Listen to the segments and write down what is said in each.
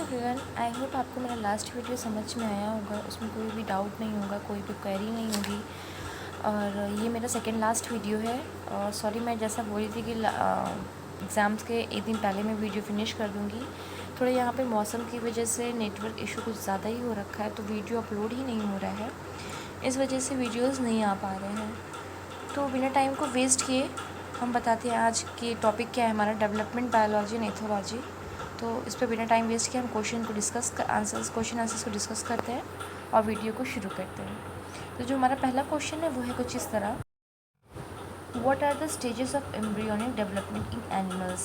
Everyone, I hope आपको मेरा last video समझ में आया होगा, उसमें कोई भी डाउट नहीं होगा, कोई भी क्वेरी नहीं होगी। और ये मेरा सेकंड लास्ट वीडियो है। और सॉरी, मैं जैसा बोली थी कि एग्ज़ाम्स के एक दिन पहले मैं वीडियो फिनिश कर दूँगी। थोड़ा यहाँ पे मौसम की वजह से नेटवर्क इशू कुछ ज़्यादा ही हो रखा है, तो वीडियो अपलोड ही नहीं हो रहा है, इस वजह से वीडियोज़ नहीं आ पा रहे हैं। तो बिना टाइम को वेस्ट किए हम बताते हैं आज के टॉपिक क्या है हमारा, डेवलपमेंट बायोलॉजी एंड एथोलॉजी। तो इस पर बिना टाइम वेस्ट किए हम क्वेश्चन आंसर्स को डिस्कस करते हैं और वीडियो को शुरू करते हैं। तो जो हमारा पहला क्वेश्चन है वो है कुछ इस तरह, what are the stages of embryonic development in animals.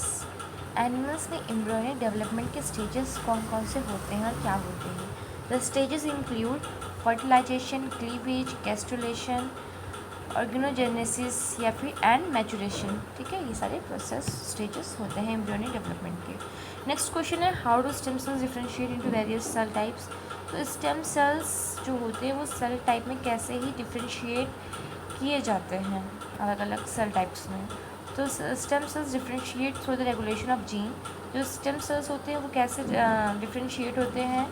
Animals में एम्ब्रियोनिक डेवलपमेंट के स्टेजेस कौन कौन से होते हैं और क्या होते हैं। The stages include fertilisation, cleavage, gastrulation, organogenesis या फिर एंड मैचुरेशन। ठीक है, ये सारे प्रोसेस स्टेजेस होते हैं एम्ब्रियोनिक डेवलपमेंट के। नेक्स्ट क्वेश्चन है, how do stem cells differentiate into various cell types. तो स्टेम सेल्स जो होते हैं वो सेल टाइप में कैसे ही डिफरेंशिएट किए जाते हैं अलग अलग सेल टाइप्स में। तो stem cells differentiate through the regulation of gene. जो स्टेम सेल्स होते हैं वो कैसे डिफरेंशिएट होते हैं,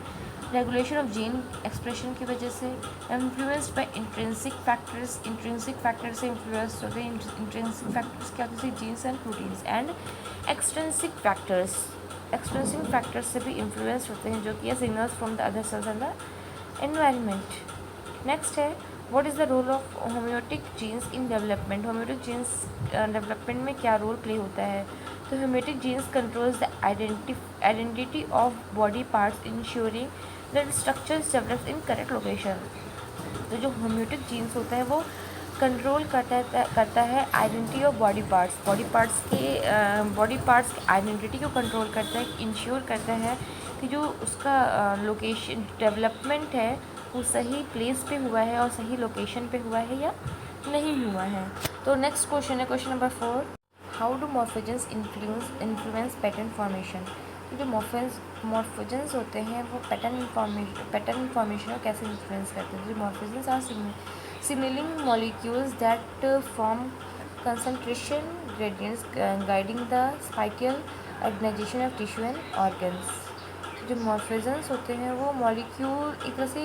रेगुलेशन ऑफ जीन एक्सप्रेशन की वजह से। इन्फ्लुएंस्ड बाय इंट्रिंसिक फैक्टर्स से इन्फ्लुएंस होते हैं। इंट्रिंसिक फैक्टर्स क्या होते हैं, genes and proteins. And extrinsic factors से भी इन्फ्लुएंस होते हैं, जो कि signals from the other cells and the environment. Next है, what is the role of homeotic genes in development. Homeotic genes development में क्या रोल प्ले होता है। तो homeotic genes controls the identity of body parts, ensuring that structures develops in correct location. तो जो homeotic jeans होता है वो कंट्रोल करता है आइडेंटिटी ऑफ बॉडी पार्ट्स के आइडेंटिटी को कंट्रोल करता है, इंश्योर करता है कि जो उसका लोकेशन डेवलपमेंट है वो सही प्लेस पे हुआ है और सही लोकेशन पे हुआ है या नहीं हुआ है। तो नेक्स्ट क्वेश्चन है question number 4, how do morphogens influence pattern formation. जो मॉर्फोजेंस होते हैं वो पैटर्न फॉर्मेशन को कैसे इन्फ्लुएंस करते हैं। जो मॉर्फोजेंस are signaling molecules that form concentration gradients guiding the spatial organization of tissue and organs। जो मॉर्फोजेंस होते हैं वो एक तरह से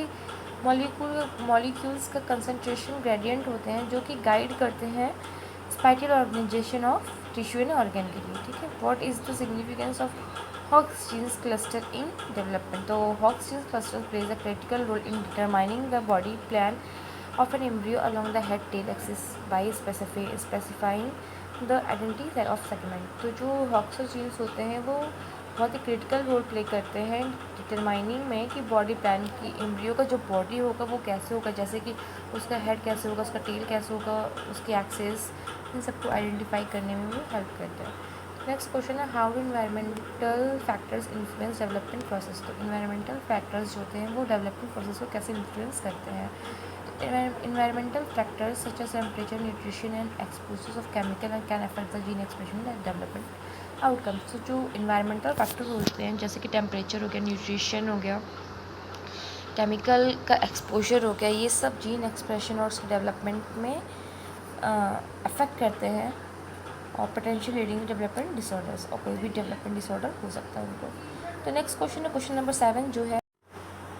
मॉलिक्यूल्स का कंसंट्रेशन ग्रेडियंट होते हैं जो कि गाइड करते हैं spatial organisation of tissue and organ के लिए। ठीक है, what is the significance of Hox genes cluster in development. तो Hox genes cluster plays a critical role in determining the body plan of an embryo along the head tail axis by specifying the identity of segment। तो जो Haksar jeans होते हैं वो बहुत ही critical role play करते हैं determining में कि बॉडी प्लान की एम्ब्रियो का जो बॉडी होगा वो कैसे होगा, जैसे कि उसका हेड कैसे होगा, उसका टेल कैसे होगा, उसकी एक्सेस, इन सबको आइडेंटिफाई करने में वो हेल्प करता है। नेक्स्ट क्वेश्चन है, how environmental factors influence development process. तो इन्वायरमेंटल फैक्टर्स जो होते हैं वो डेवलपमेंट प्रोसेस को कैसे इन्फ्लुएंस करते हैं। Environmental factors such as temperature, nutrition and exposures of chemical and can affect the gene expression and development outcomes। तो जो environmental factors होते हैं जैसे कि टेम्परेचर हो गया, न्यूट्रिशन हो गया, केमिकल का एक्सपोजर हो गया, ये सब जीन एक्सप्रेशन और उसके डेवलपमेंट में अफेक्ट करते हैं और पोटेंशियल लीडिंग डेवलपमेंट डिसऑर्डर्स, और कोई भी डेवलपमेंट डिसऑर्डर हो सकता है उनको। तो नेक्स्ट क्वेश्चन है क्वेश्चन नंबर 7 जो है,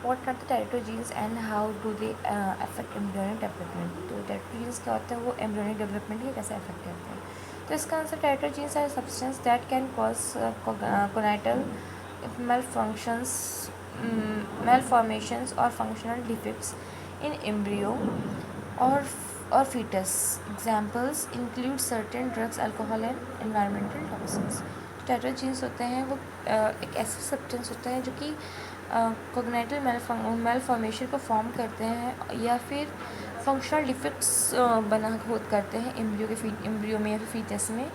what are the teratogens and how do they affect embryonic development. तो टेरिटोजीन्स क्या होते हैं, वो एम्ब्रियोनिक डेवलपमेंट के कैसे अफेक्ट करते हैं। तो इसका answer, teratogens are substance that can cause congenital malformations or functional defects in embryo or fetus। Examples include certain drugs, alcohol and environmental toxins। टेरिटोजीन्स होते हैं वो एक ऐसा सब्सटेंस होता है जो कि कोग्नाइटल मेलफॉर्मेशन को फॉर्म करते हैं या फिर फंक्शनल डिफेक्ट्स करते हैं एम्ब्रियो में या फिर फीटस में।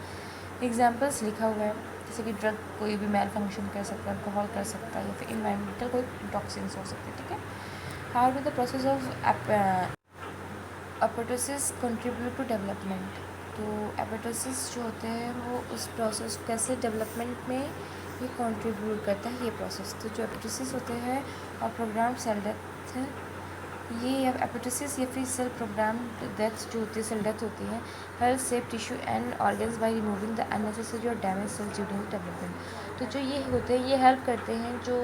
एग्जांपल्स लिखा हुआ है, जैसे कि ड्रग कोई भी मेल फंक्शन कर सकता है, अल्कोहल कर सकता है, या फिर इन्वायरमेंटल कोई टॉक्सिन्स हो सकते हैं। ठीक है, how do the process of apoptosis contribute to development. तो एपोप्टोसिस जो होते हैं वो उस प्रोसेस कैसे डेवलपमेंट में ये कंट्रीब्यूट करता है ये प्रोसेस। तो जो एपोप्टोसिस होते हैं और प्रोग्राम सेल डेथ ये एपोप्टोसिस या फिर सेल प्रोग्राम डेथ जो होती है, सेल डेथ होती है, help save tissue and organs by removing the unnecessary और डैमेज सेल्स ड्यूरिंग डेवलपमेंट। तो जो ये होते हैं ये हेल्प करते हैं जो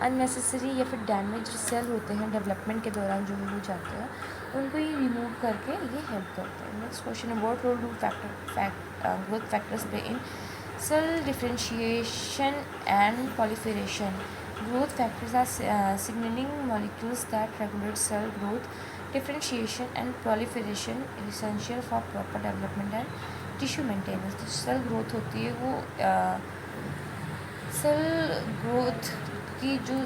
अननेसेसरी या फिर डैमेज सेल होते हैं डेवलपमेंट के दौरान जो भी हो जाते हैं, उनको ये रिमूव करके ये हेल्प करते हैं। नेक्स्ट क्वेश्चन है, what role do growth factors play in cell differentiation and proliferation? Growth factors are signaling molecules that regulate cell growth, differentiation, and proliferation, essential for proper development and tissue maintenance. तो cell growth होती है वो cell growth की जो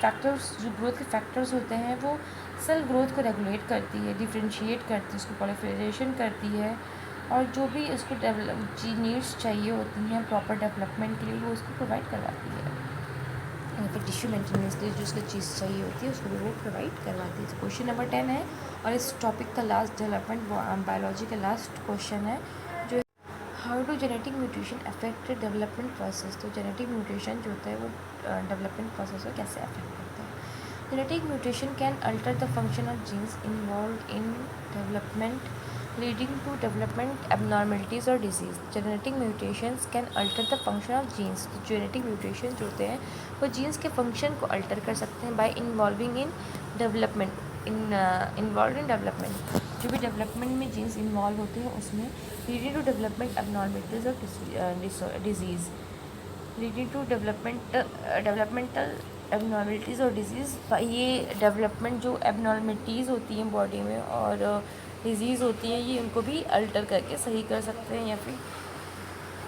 growth के factors होते हैं वो सेल ग्रोथ को रेगुलेट करती है, डिफ्रेंशिएट करती है, उसको प्रोलिफरेशन करती है, और जो भी उसको नीड्स चाहिए होती हैं प्रॉपर डेवलपमेंट के लिए वो उसको प्रोवाइड करवाती है। यहाँ पर टिश्यू मेंटेनेंस के लिए जो उसको चीज़ चाहिए होती है उसको भी वो प्रोवाइड करवाती है। क्वेश्चन नंबर 10 है और इस टॉपिक का लास्ट डेवलपमेंट बायोलॉजी का लास्ट क्वेश्चन है जो how do genetic mutation affect development process. तो जेनेटिक म्यूटेशन जो होता है वो डेवलपमेंट प्रोसेस को कैसे अफेक्ट करता है। Genetic mutation can alter the function of jeans involve in development leading to development abnormalities or disease. Genetic mutations can alter the function of genes. तो genetic mutations जो होते हैं वो जीन्स के फंक्शन को अल्टर कर सकते हैं by involving in development involve in development. जो भी डेवलपमेंट में जीन्स इन्वॉल्व होते हैं उसमें लीडिंग टू डेवलपमेंट abnormalities और disease leading to developmental abnormalities और डिजीज़। ये डेवलपमेंट जो एबनॉर्मलिटीज़ होती हैं बॉडी में और डिजीज़ होती हैं ये उनको भी अल्टर करके सही कर सकते हैं या फिर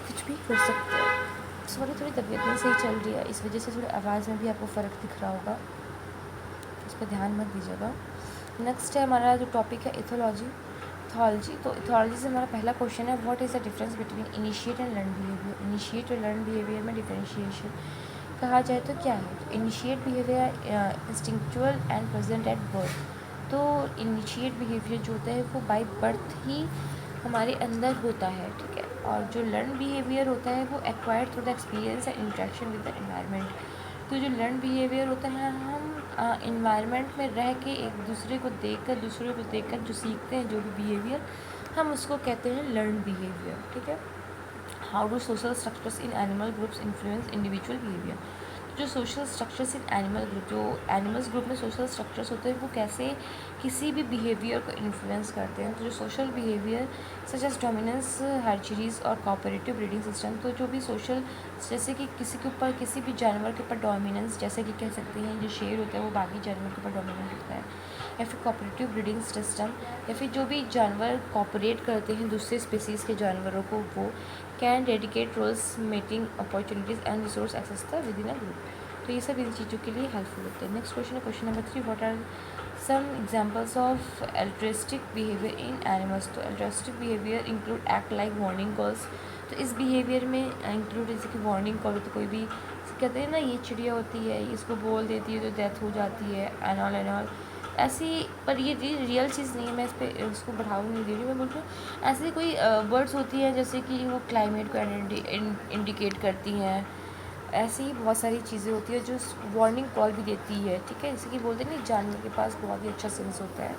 कुछ भी कर सकते हैं। सॉरी थोड़ी तबीयत नहीं सही चल रही है, इस वजह से थोड़ी आवाज़ में भी आपको फ़र्क दिख रहा होगा, उस पर ध्यान मत दीजिएगा। नेक्स्ट है हमारा जो टॉपिक है इथोलॉजी। तो इथोलॉजी से हमारा पहला क्वेश्चन है, what is the difference between initiate and learn behaviour. Initiate और लर्न बिहेवियर में डिफरेंशिएशन कहा जाए तो क्या है। Initiate behaviour instinctual and present at birth. तो इनिशिएट बिहेवियर जो होता है वो बाय बर्थ ही हमारे अंदर होता है, ठीक है। और जो लर्न बिहेवियर होता है वो acquired through the experience and interaction with the environment. तो जो लर्न बिहेवियर होता है हम इन्वायरमेंट में रह के एक दूसरे को देखकर जो सीखते हैं जो भी बिहेवियर हम उसको कहते हैं लर्न बिहेवियर, ठीक है। How do social structures in animal groups influence individual behaviour. जो social structures in animal group, जो एनिमल्स ग्रुप में सोशल स्ट्रक्चर्स होते हैं वो कैसे किसी भी बिहेवियर को इन्फ्लुएंस करते हैं। तो जो social behaviour such as dominance, hierarchies और कोऑपरेटिव ब्रीडिंग सिस्टम। तो जो भी सोशल जैसे कि किसी के ऊपर किसी भी जानवर के ऊपर डोमिनेंस, जैसे कि कह सकते हैं जो शेर होता है वो बाकी जानवर के ऊपर डोमिनेंट होता है, या फिर कोऑपरेटिव ब्रीडिंग सिस्टम, या फिर जो भी जानवर कोऑपरेट करते हैं दूसरे स्पीसीज़ के जानवरों को, वो can dedicate roles, meeting opportunities and resource access the within a group. तो ये सब इन चीज़ों के लिए हेल्पफुल होते हैं। नेक्स्ट क्वेश्चन है question number 3, what are some examples of altruistic behaviour in animals. तो altruistic behaviour include act like warning calls. तो इस बिहेवियर में इंक्लूड जैसे कि वार्निंग कॉल, तो कोई भी कहते हैं ना ये चिड़िया होती है इसको बोल देती है तो डेथ हो जाती है एंड ऑल ऐसी, पर ये रियल चीज़ नहीं है, मैं इस पर उसको बढ़ावा नहीं दे रही, मैं बोल रही हूँ ऐसी कोई वर्ड्स होती हैं जैसे कि वो क्लाइमेट को इंडिकेट करती हैं। ऐसी ही बहुत सारी चीज़ें होती है जो वार्निंग कॉल भी देती है, ठीक है। जैसे कि बोलते हैं ना जानवर के पास बहुत ही अच्छा सेंस होता है,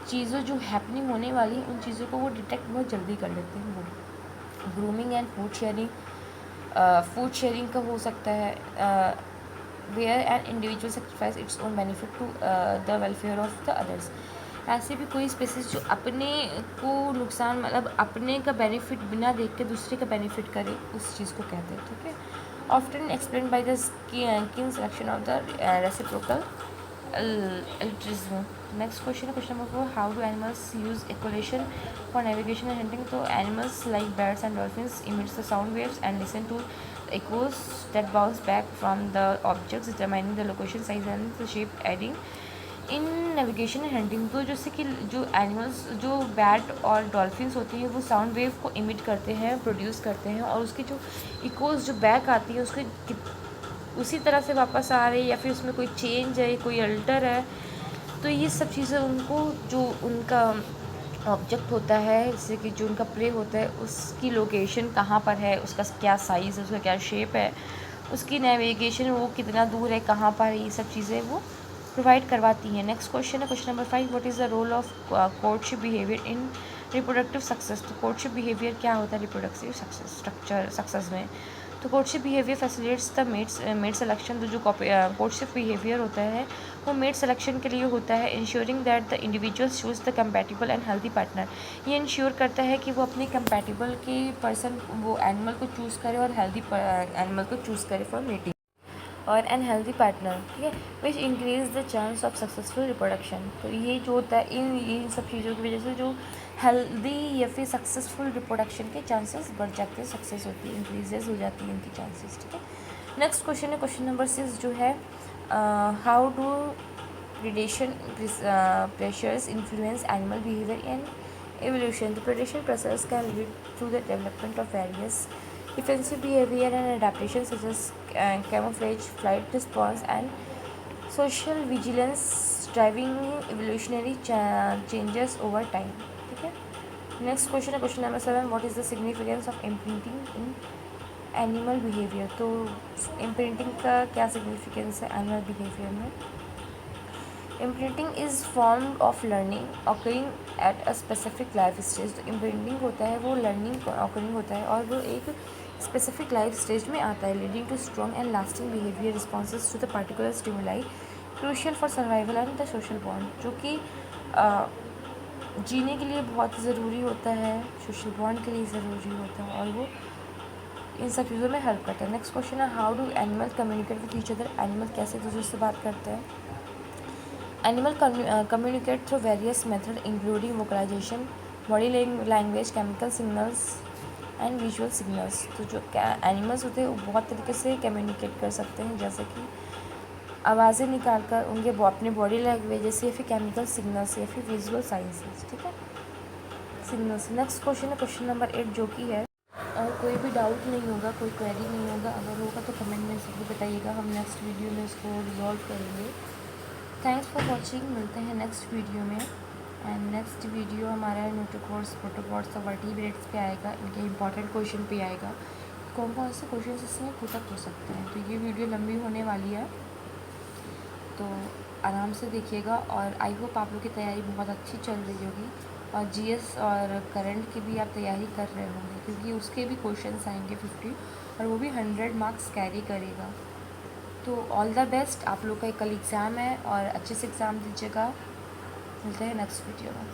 चीज़ों जो हैपनिंग होने वाली हैं उन चीज़ों को वो डिटेक्ट बहुत जल्दी कर लेते हैं। वो ग्रूमिंग एंड फूड शेयरिंग का हो सकता है, where an individual sacrifice its own benefit to the welfare of the others. ऐसे भी कोई स्पेसिस जो अपने को नुकसान, मतलब अपने का बेनिफिट बिना देख के दूसरे का बेनिफिट करे, उस चीज़ को कहते हैं, ठीक है। Often explain by the kin selection of the reciprocal altruism। Next question है question number 4, how do animals use echolocation for navigation and hunting. तो animals like birds and dolphins emits the sound waves and listen to echoes that bounce back from the objects, determining the location, size and the shape, aiding in navigation and hunting. तो जैसे कि जो animals, जो bat और dolphins होती हैं वो sound wave को इमिट करते हैं, प्रोड्यूस करते हैं, और उसकी जो इकोज़ जो बैक आती है उसके उसी तरह से वापस आ रही है या फिर उसमें कोई चेंज है, कोई अल्टर है। तो ये सब चीज़ें उनको, जो उनका ऑब्जेक्ट होता है, जैसे कि जो उनका प्रे होता है उसकी लोकेशन कहाँ पर है, उसका क्या साइज़ है, उसका क्या शेप है, उसकी नेविगेशन, वो कितना दूर है, कहाँ पर है, ये सब चीज़ें वो प्रोवाइड करवाती हैं। नेक्स्ट क्वेश्चन है question number 5, what is the role of courtship behaviour in reproductive success. तो कोर्टशिप बिहेवियर क्या होता है रिप्रोडक्टिव सक्सेस में। तो courtship behaviour facilitates the mate selection. तो जो कोर्टशिप बिहेवियर होता है वो मेड सिलेक्शन के लिए होता है, ensuring that the individuals choose the compatible and healthy partner. ये इंश्योर करता है कि वो अपने कंपैटिबल के पर्सन, वो एनिमल को चूज़ करे और हेल्दी एनिमल को चूज़ करे फॉर मेटिंग और एन हेल्दी पार्टनर, ठीक है, which increase the chance of successful reproduction. तो ये जो होता है इन सब चीज़ों की वजह से जो हेल्दी या फिर सक्सेसफुल रिप्रोडक्शन के चांसेस बढ़ जाते हैं, सक्सेस होती है, इंक्रीजेज हो जाती है इनकी चांसेस, ठीक है। नेक्स्ट क्वेश्चन है क्वेश्चन नंबर 6 जो है how do predation pressures influence animal behaviour in evolution. The predation process can lead to the development of various defensive behavior and adaptation such as camouflage, flight response, and social vigilance, driving evolutionary changes over time. ठीक है। Next question है question number 7, what is the significance of imprinting in animal behaviour. तो imprinting का क्या significance है animal behaviour में। Imprinting is form of learning occurring at a specific life stage. तो imprinting होता है वो लर्निंग ऑकरिंग होता है और वो एक स्पेसिफिक लाइफ स्टेज में आता है, leading to strong and lasting behaviour responses to the particular stimuli, crucial for survival and the social bond. जो कि जीने के लिए बहुत ज़रूरी होता है, सोशल बॉन्ड के लिए ज़रूरी होता है और वो इन सब चीज़ों में हेल्प करता है। नेक्स्ट क्वेश्चन है how do animal communicate with each other. Animal कैसे एक दूसरे से बात करते हैं। Animal communicate through various method including vocalisation, body language, chemical signals and visual signals. तो जो एनिमल्स होते हैं वो बहुत तरीके से कम्युनिकेट कर सकते हैं, जैसे कि आवाज़ें निकाल कर, उनके अपने बॉडी लैंग्वेज से, या फिर केमिकल सिग्नल्स या फिर विजुअल साइंसेस, ठीक है, सिग्नल्स। नेक्स्ट क्वेश्चन है क्वेश्चन नंबर 8 जो कि है और कोई भी डाउट नहीं होगा, कोई क्वेरी नहीं होगा, अगर होगा तो कमेंट में ज़रूर बताइएगा, हम नेक्स्ट वीडियो में उसको रिजॉल्व करेंगे। थैंक्स फॉर वॉचिंग, मिलते हैं नेक्स्ट वीडियो में। एंड नेक्स्ट वीडियो हमारा न्यूट्रोकोर्स प्रोटोकोर्स और वर्टिब्रेट्स पे आएगा, इनके इंपॉर्टेंट क्वेश्चन पे आएगा, कौन कौन से क्वेश्चन इसमें पुटअप हो सकते हैं। तो ये वीडियो लंबी होने वाली है, तो आराम से देखिएगा और आई होप आप लोग की तैयारी बहुत अच्छी चल रही होगी और जीएस और करंट की भी आप तैयारी कर रहे होंगे, क्योंकि उसके भी क्वेश्चंस आएंगे 50 और वो भी 100 मार्क्स कैरी करेगा। तो ऑल द बेस्ट, आप लोग का कल एग्ज़ाम है और अच्छे से एग्ज़ाम दीजिएगा। मिलते हैं नेक्स्ट वीडियो में।